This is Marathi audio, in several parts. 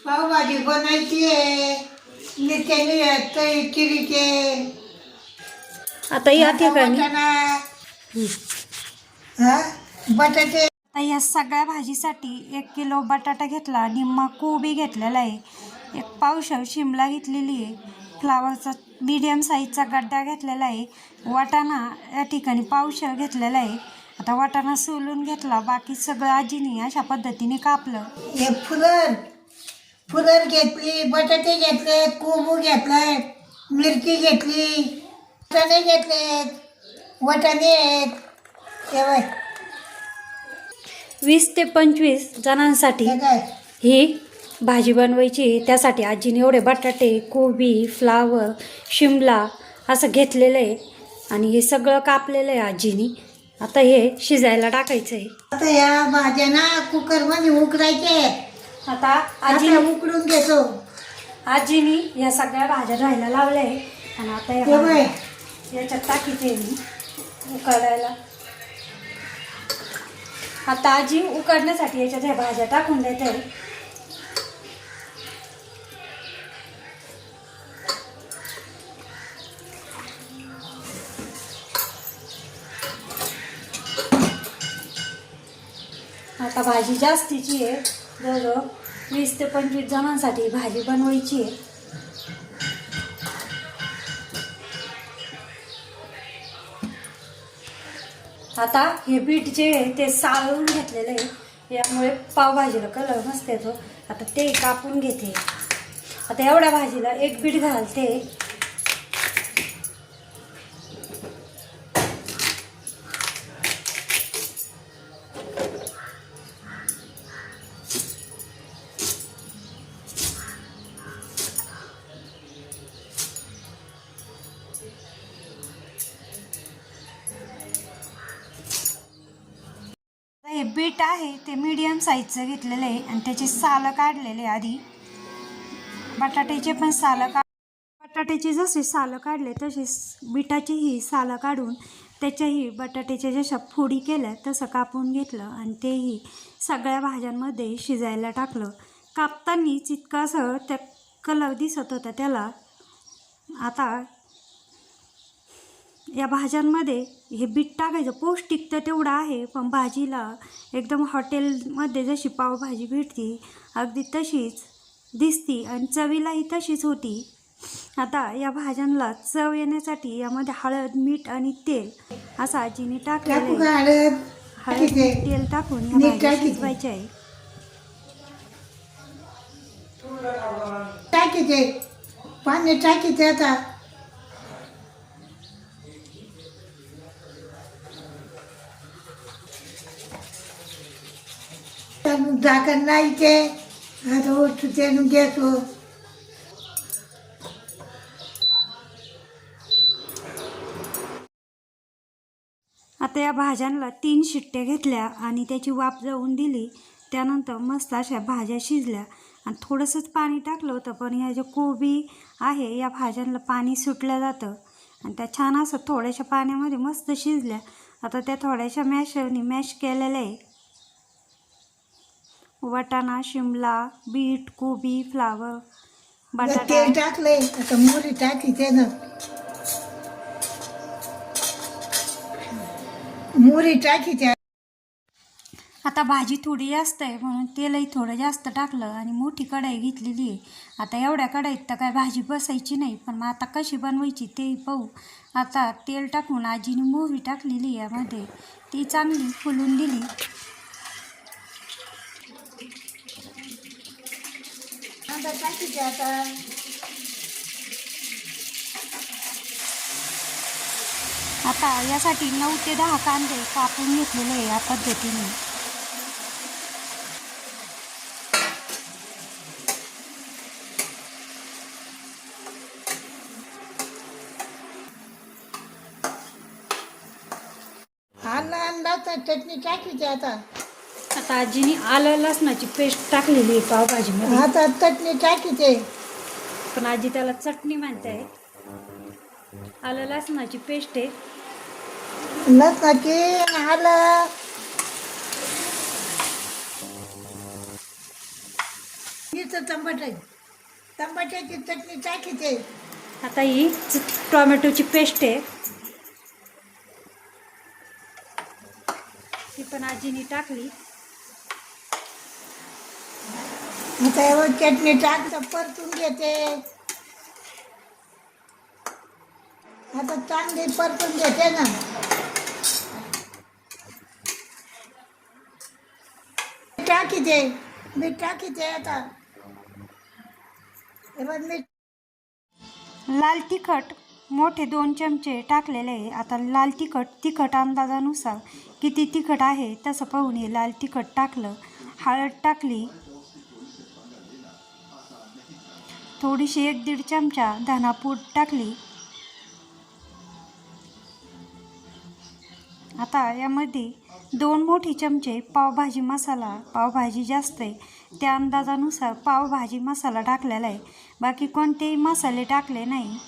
पावभाजी बनायची आहे. मिरच्या चिरीचे. आता या ठिकाणी बटाटे. आता या सगळ्या भाजीसाठी 1 किलो बटाटा घेतला, निम्मा कोबी घेतलेला आहे, 1 पावशेर शिमला घेतलेली आहे, फ्लावरचा मीडियम साईजचा गड्डा घेतलेला आहे, वाटाणा या ठिकाणी पावशेर घेतलेला आहे. आता वाटाणा सोलून घेतला, बाकी सगळं आजीने अशा पद्धतीने कापलं. हे फुलर घेतली, बटाटे घेतले, कोबू घेतलाय, मिरची घेतली, चणे घेतले, वाटाणे आहेत. 20 ते 25 जणांसाठी ही भाजी बनवायची. त्यासाठी आजीने एवढे बटाटे, कोबी, फ्लावर, शिमला असं घेतलेलं आहे आणि हे सगळं कापलेलं आहे आजीने. आता हे शिजायला टाकायचं आहे. आता या भाज्या ना कुकरमध्ये उकडायचे. आता आजी उकडून घेतो. आजीने या सगळ्या भाज्या राहायला लावल्या आहे आणि आता याच्यात टाकीचे मी उकडायला. आता आजी उकडण्यासाठी याच्यात ह्या भाज्या टाकून देत आहे. आता भाजी जास्तीची आहे, जवळजवळ 20 ते 25 जणांसाठी भाजी बनवायची आहे. आता हे बीट जे आहे ते साळून घेतलेलं आहे, यामुळे पावभाजीला कलर मस्त येतो. आता ते कापून घेते. आता एवढ्या भाजीला 1 बीट घालते. हे बीट आहे ते मीडियम साईजचं घेतलेलं आहे आणि त्याचे सालं काढलेले आधी. बटाट्याचे पण बटाट्याचे जसे सालं काढले तसेच बीटाचीही सालं काढून त्याच्याही बटाट्याच्या जशा फोडी केल्या तसं कापून घेतलं आणि तेही सगळ्या भाज्यांमध्ये शिजायला टाकलं. कापताना जितकासं त्या कलर दिसत होता त्याला. आता या भाज्यांमध्ये हे बीट टाकायचं. पौष्टिक तर तेवढं आहे, पण भाजीला एकदम हॉटेलमध्ये जशी पावभाजी भेटती अगदी तशीच दिसती आणि चवीलाही तशीच होती. आता या भाज्यांना चव येण्यासाठी यामध्ये हळद, मीठ आणि तेल असं आजीने टाकलेलं आहे. हळद, मीठ, तेल टाकून ह्या भाज्या शिजवायच्या आहे. टाकीचे पाणी टाकीचे. आता झाकण लायचे. आता त्यानं घेतो. आता या भाज्यांना 3 शिट्ट्या घेतल्या आणि त्याची वाफ जाऊन दिली. त्यानंतर मस्त अशा भाज्या शिजल्या आणि थोडंसंच पाणी टाकलं होतं, पण ह्या ज्या कोबी आहे या भाज्यांना पाणी सुटलं जातं आणि त्या छान असं थोड्याशा पाण्यामध्ये मस्त शिजल्या. आता त्या थोड्याशा मॅशरनी मॅश केलेल्या आहे. वाटाणा, शिमला, बीट, कोबी, फ्लावर, बटाटा. तेल टाकले. आता मोहरी टाकीचे ना. मोहरी टाकीचे. आता भाजी थोडी जास्त आहे म्हणून तेलही थोडं जास्त टाकलं आणि मोठी कढई घेतलेली आहे. आता एवढ्या कढईत तर काय भाजी बसायची नाही, पण मग आता कशी बनवायची ते पाहू. आता तेल टाकून आजीने मोहरी टाकलेली यामध्ये, ती चांगली फुलून दिली. टाकीचे. आता आता यासाठी 9 ते 10 कांदे कापून घेतलेले आहे या पद्धतीने. चटणी टाकीची. आता आजीने आलं लसणाची पेस्ट टाकलेली आहे पावभाजीमध्ये. आता चटणी टाकीचे. पण आजी त्याला चटणी म्हणते आहे. आलं लसणाची पेस्ट आहे. लसणाची आलं चटणीचं टमाट्याची चटणी टाकायची. आता ही टोमॅटोची पेस्ट आहे, ती पण आजीने टाकली. आता यावर चटणी टाकतं परतून घेते. आता चांगली परतून घेते ना. मीठ टाकीचे आता. एवढं मीठ. लाल तिखट मोठे 2 चमचे टाकलेले आहे. आता लाल तिखट अंदाजानुसार किती तिखट आहे तसं पाहून हे लाल तिखट टाकलं. हळद टाकली, थोडीशी 1-1.5 चमचा धनापूड टाकली. आता यामध्ये 2 मोठे चमचे पावभाजी मसाला, पावभाजी जास्त आहे त्या अंदाजानुसार पावभाजी मसाला टाकलेला आहे, बाकी कोणतेही मसाले टाकले नाही.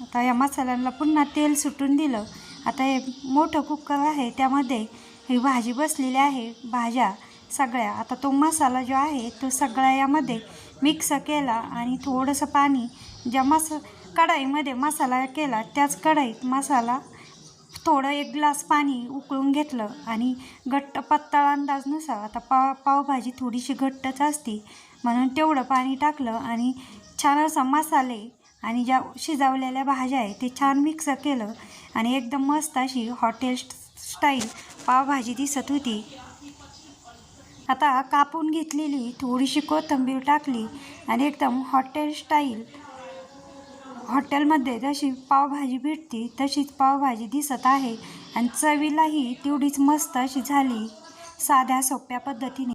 आता या मसाल्यांना पुन्हा तेल सुटून दिलं. आता हे मोठं कुकर आहे, त्यामध्ये ही भाजी बसलेली आहे, भाज्या सगळ्या. आता तो मसाला जो आहे तो सगळा यामध्ये मिक्स केला आणि थोडंसं पाणी, ज्या कढईमध्ये मसाला केला त्याच कढईत मसाला थोडं 1 ग्लास पाणी उकळून घेतलं आणि घट्ट पातळ अंदाजनुसार. आता पावभाजी थोडीशी घट्टच असते म्हणून तेवढं पाणी टाकलं आणि छान असा मसाले आणि ज्या शिजवलेल्या भाज्या आहे ते छान मिक्स केलं आणि एकदम मस्त अशी हॉटेल स्टाईल पावभाजी दिसत होती. आता कापून घेतलेली थोडीशी कोथिंबीर टाकली आणि एकदम हॉटेल स्टाईल, हॉटेलमध्ये जशी पावभाजी भेटते तशीच पावभाजी दिसत आहे आणि चवीलाही तेवढीच मस्त अशी झाली, साध्या सोप्या पद्धतीने.